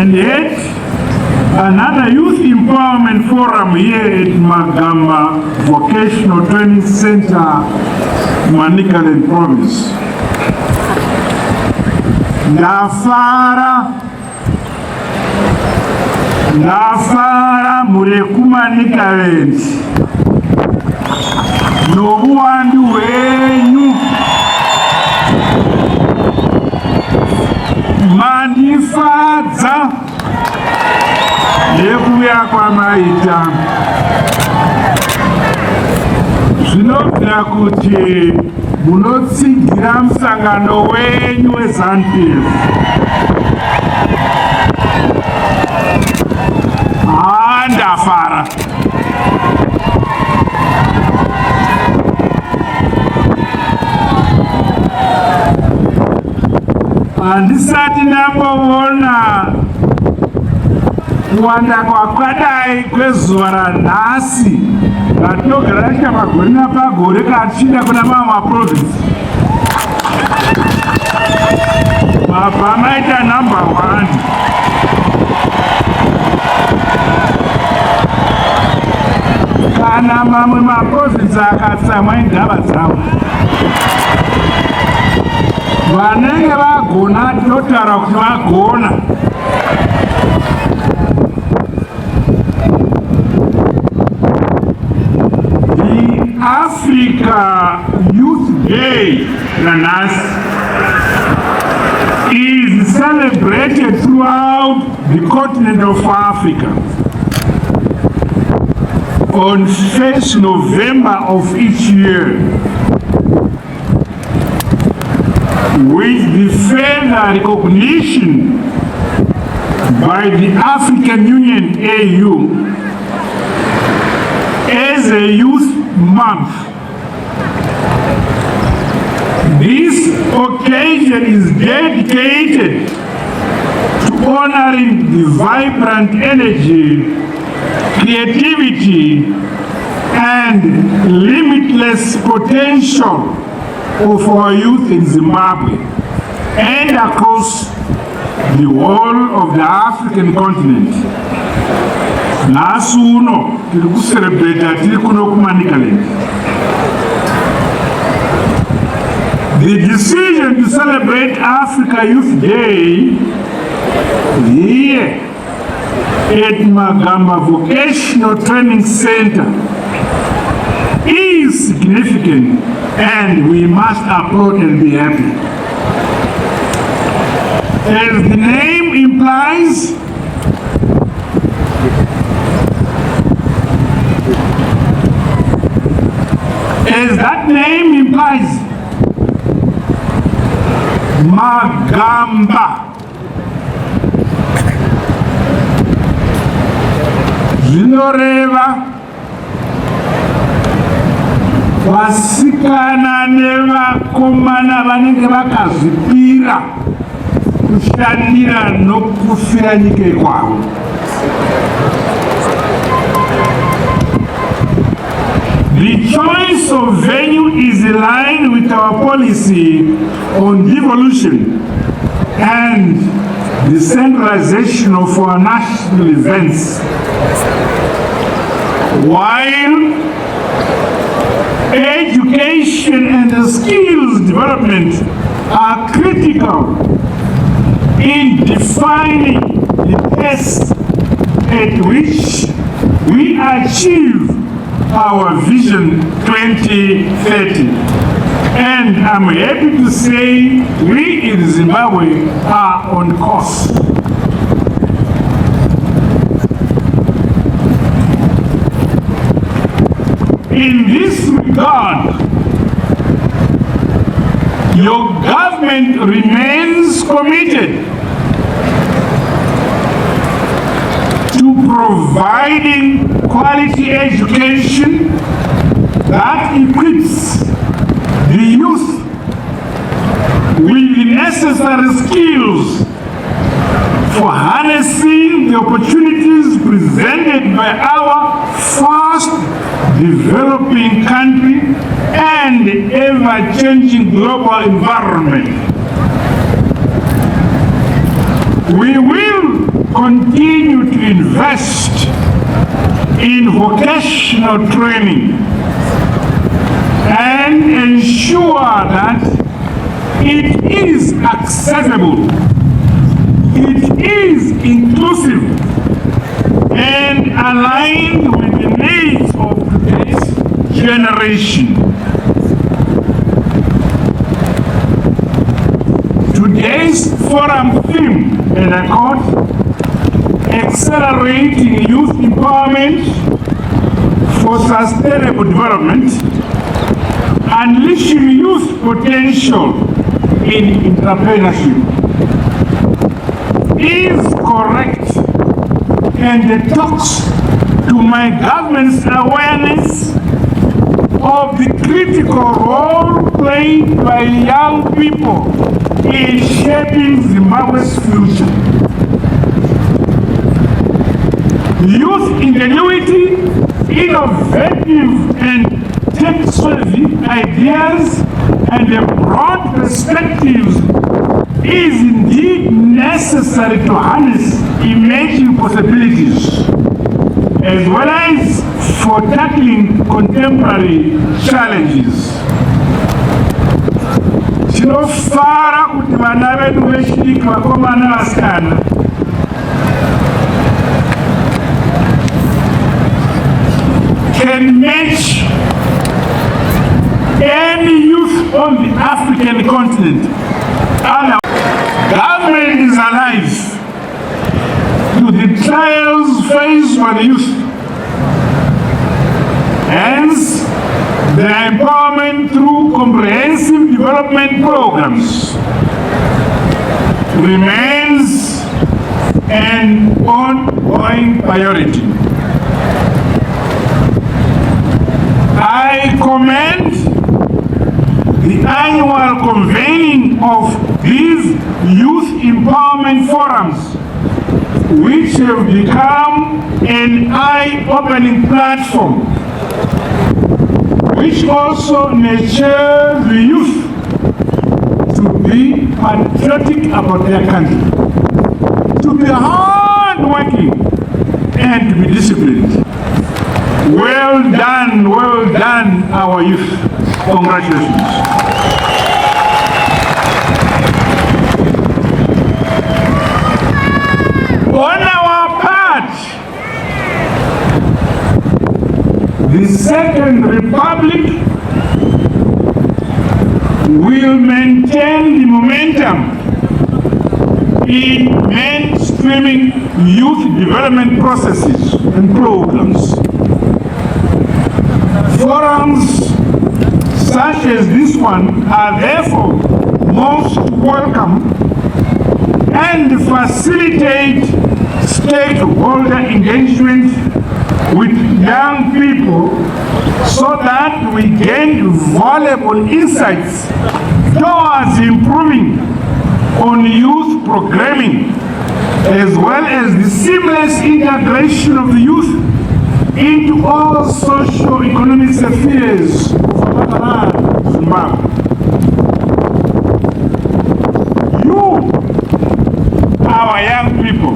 And yet, another youth empowerment forum here at Magamba Vocational Training Centre, Mnangagwa Province. Ndafara murekumanika nobuwandu wenyu mandifadza nekuuya kwamaita. Zvinobvira kuti munotsigira musangano wenyu weZANU-PF. Ndafara. Handisati ndamboona kuwanda kwakadai kwezuva ranhasi ratinogara rasvika pagore napagore kana tichienda kuna mamwe maprovinsi. Mabva maita number 1. Kana mamwe maprovinsi akatsamwa igava dzavo, vanenge vagona tinotaura kuti vagona. The Africa Youth Day nanhasi is celebrated throughout the continent of Africa on 1st November of each year, with the further recognition by the African Union AU as a youth month. This occasion is dedicated to honoring the vibrant energy, creativity, and limitless potential of our youth in Zimbabwe and across the whole of the African continent. Nhasi uno tiri kucelebrate tiri kuno kuManikaland. The decision to celebrate Africa Youth Day here at Magamba Vocational Training Centre is significant, and we must applaud and be happy. As the name implies, Magamba. Zvinoreva vasikana nevakomana vanenge vakazvipira kushandira nokufira nyika kwavo. The choice of venue is in line with our policy on devolution and decentralization of our national events. While education and skills development are critical in defining the pace at which we achieve our Vision 2030. And I'm happy to say we in Zimbabwe are on course. In this regard, your government remains committed to providing quality education that equips the youth with the necessary skills for harnessing the opportunities presented by our fast developing country and ever-changing global environment. We will continue to invest in vocational training and ensure that it is accessible, it is inclusive, and aligned with the needs of today's generation. Today's forum theme, and I quote, accelerating youth empowerment for sustainable development, unleashing youth potential in entrepreneurship, is correct, and it talks to my government's awareness of the critical role played by young people in shaping Zimbabwe's future. Youth ingenuity, innovative and tech-savvy ideas, and a broad perspectives is indeed necessary to harness emerging possibilities, as well as for tackling contemporary challenges. Tinofara kuti vana vedu vechidiki, vakomana vasikana, can match any youth on the African continent. Our government is alive to the trials faced by the youth. Hence, their empowerment through comprehensive development programs remains an ongoing priority. I commend the annual convening of these youth empowerment forums, which have become an eye-opening platform, which also nurtures the youth to be patriotic about their country, to be hard-working, and to be disciplined. Well done, our youth. Congratulations. On our part, the Second Republic will maintain the momentum in mainstreaming youth development processes and programs. Forums such as this one are therefore most welcome and facilitate stakeholder engagement with young people so that we gain valuable insights towards improving on youth programming, as well as the seamless integration of the youth into all socio-economic spheres of Zimbabwe. You, our young people,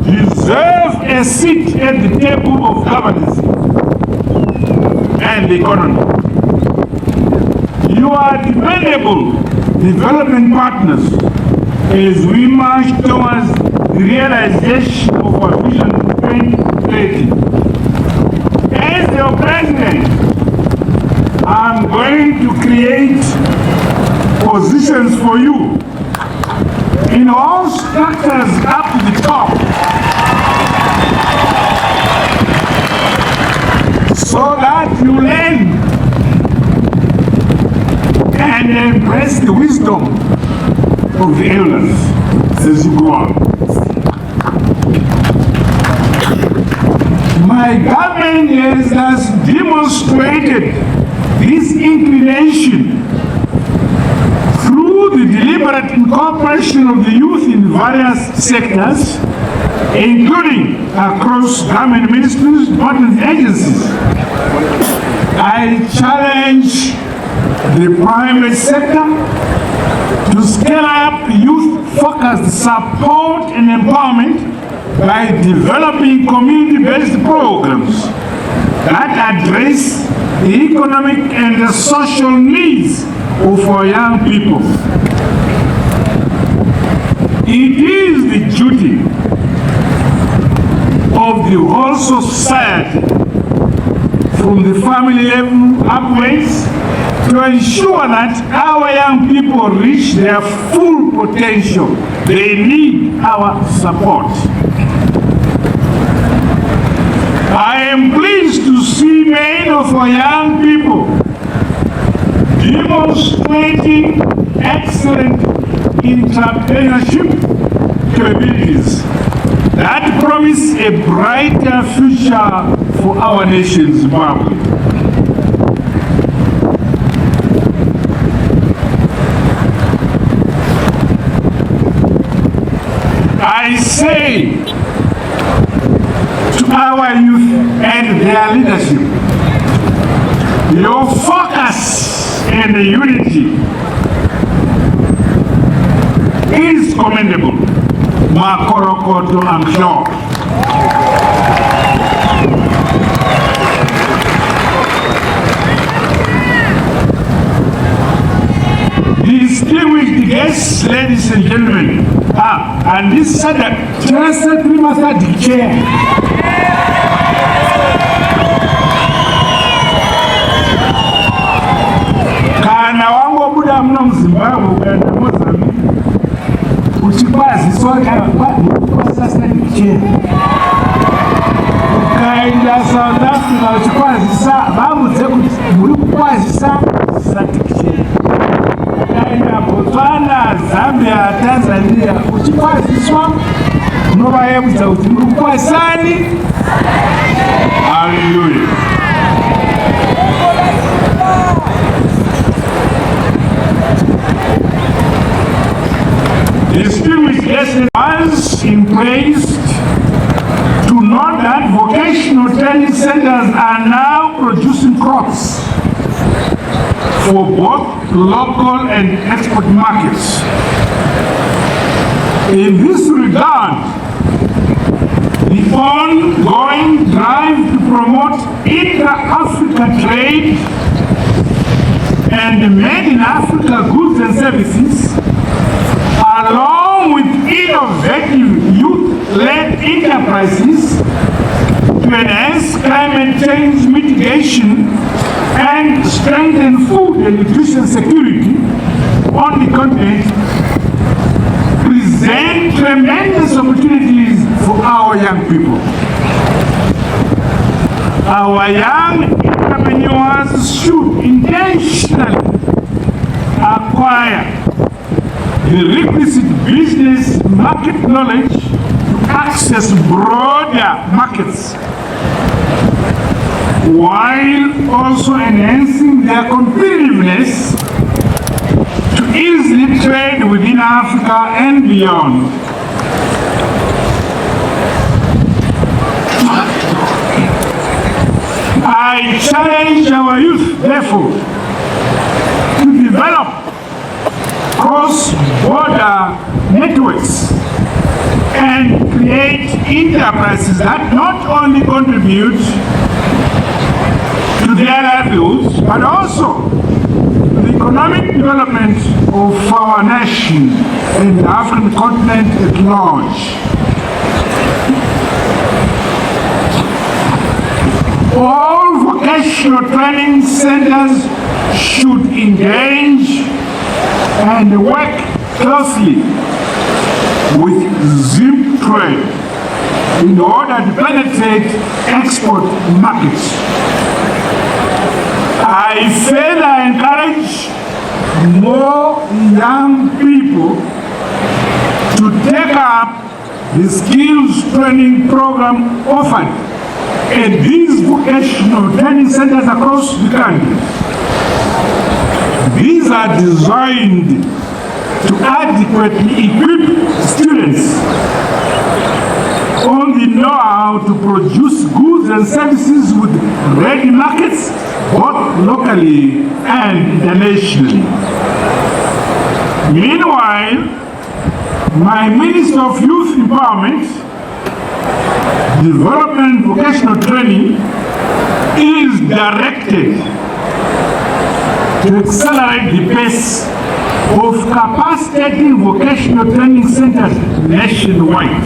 deserve a seat at the table of governance and the economy. You are dependable development partners as we march towards the realization of our vision 2030. As your president, I'm going to create positions for you in all structures up to the top, so that you learn and embrace the wisdom of the elders as you go on. My government has demonstrated this inclination through the deliberate incorporation of the youth in various sectors, including across government ministries, departments, and agencies. I challenge the private sector to scale up youth focused support and empowerment by developing community-based programs that address the economic and the social needs of our young people. It is the duty of the whole society, from the family level upwards, to ensure that our young people reach their full potential. They need our support. I am pleased to see many of our young people demonstrating excellent entrepreneurship capabilities that promise a brighter future for our nation, Zimbabwe. I say to our youth and their leadership, your focus and unity is commendable. Makorokoto, I'm sure. Distinguished guests, ladies and gentlemen, and this Saturday, just 3 months at chair. Kana wangu buda mno Mzimbabwe na Mozambique. Uchipazi soka kwa sasa ni chair. Kaenda South Africa uchipazi sa babu zeku muri kwazi sa satikche. Kaenda Botswana, Zambia, Tanzania uchipaziswa nova yebuza kuti muri kwasani. Hallelujah. Distinguished guests was praised to note that vocational training centers are now producing crops for both local and export markets. In this regard, the ongoing drive to promote intra-Africa trade and made in Africa goods and services, along with innovative youth-led enterprises to enhance climate change mitigation and strengthen food and nutrition security on the continent, present tremendous opportunities for our young people. Our young entrepreneurs should intentionally acquire the requisite business market knowledge to access broader markets, while also enhancing their competitiveness to easily trade within Africa and beyond. I challenge our youth, therefore, to develop cross-border networks and create enterprises that not only contribute to their livelihoods, but also to the economic development of our nation and the African continent at large. All vocational training centers should engage and work closely with Mutare in order to penetrate export markets. I further encourage more young people to take up the skills training program offered at these vocational training centers across the country. These are designed to adequately equip students on the know-how to produce goods and services with ready markets, both locally and internationally. Meanwhile, my Minister of Youth Empowerment, Development and Vocational Training is directed to accelerate the pace of capacitating vocational training centers nationwide.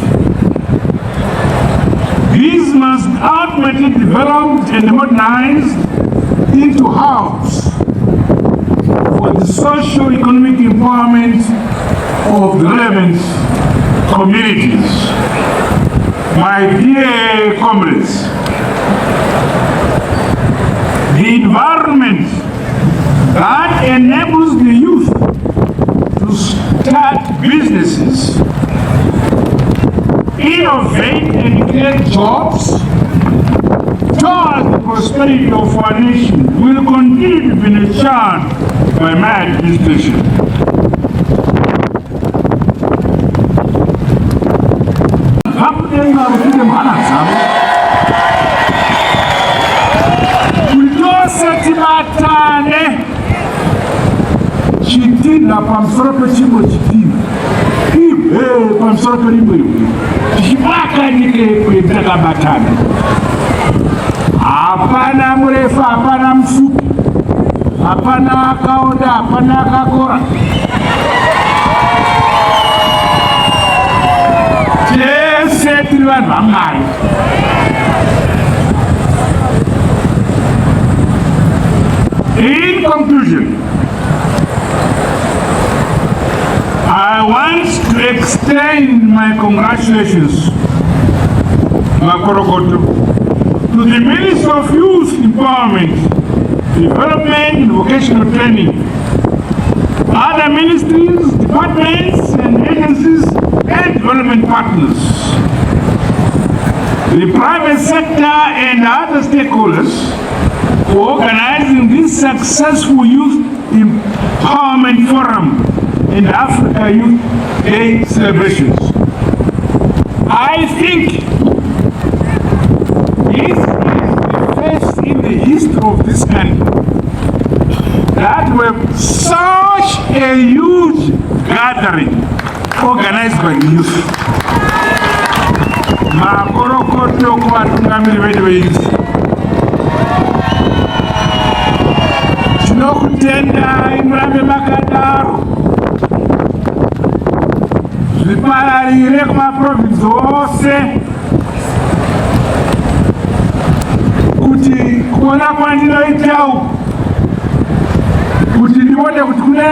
These must ultimately be developed and modernized into hubs for the socio-economic empowerment of the relevant communities. My dear comrades, the environment that enables the youth to start businesses, innovate and create jobs towards the prosperity of our nation will continue to be nurtured by my administration. Chitina pamsoro pechimbo chitina. Pamsoro perimbo iwe. Chibaka nike kuitaka batana. Hapana mrefu, hapana mfupi. Hapana akaoda, hapana akakora. Tese tiliwani mamari. In conclusion, I want to extend my congratulations, Makorokoto, to the Minister of Youth Empowerment, Development and Vocational Training, other ministries, departments and agencies and development partners, the private sector and other stakeholders for organizing this successful Youth Empowerment Forum and Africa Youth Day celebrations. I think this is the first in the history of this country that we have such a huge gathering organized by the youth. Makorokoto kwa tungamiri wetu weyizi. Tinokutenda imurambe makadaro. Zvipararire kumaprovinsi ose kuti kuona kwandinoita uku kuti ndione kuti kune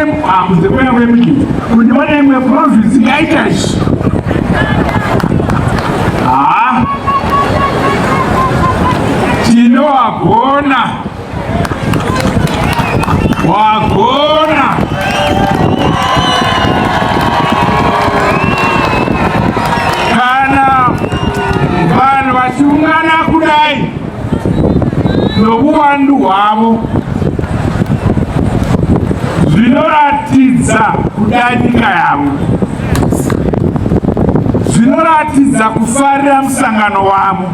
kunze kwemiki kuti ndione imwe provinsi ngaita izvi. Tinowagona wagona kana vanhu vachiungana kudai nouwandu hwavo zvinoratidza kuda nyika yavo, zvinoratidza kufarira musangano wavo,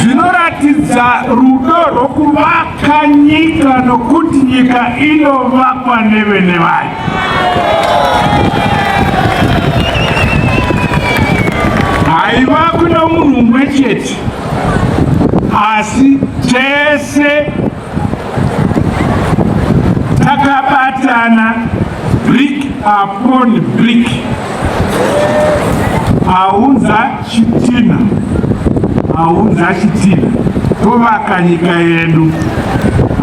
zvinoratidza rudo rwokuvaka nyika nokuti nyika inovakwa nevene vayo. Haivakwi nomunhu mumwe chete, asi tese takabatana brick upon brick. Aunza chitina, aunza chitina, tovaka nyika yedu.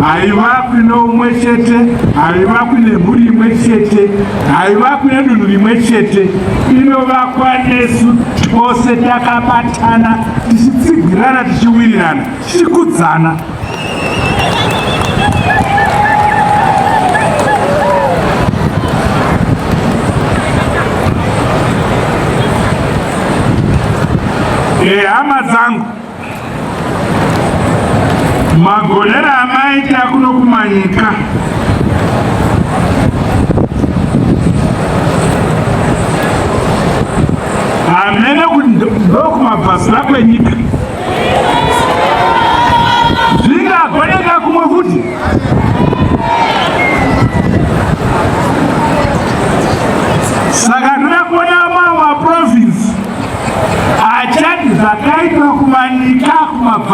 Haivakwi noumwe chete, haivakwi nemhuri imwe chete, haivakwi nedunhu rimwe chete, inovakwa nesu tose takabatana, tichitsigirana, tichiwirirana, tichikudzana. Hama dzangu, magonera amaita kuno kumanyika amene kuti ndokumabvasira kwenyika zvingagoneka kumwe futi.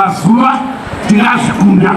tikasuba tikazikunda.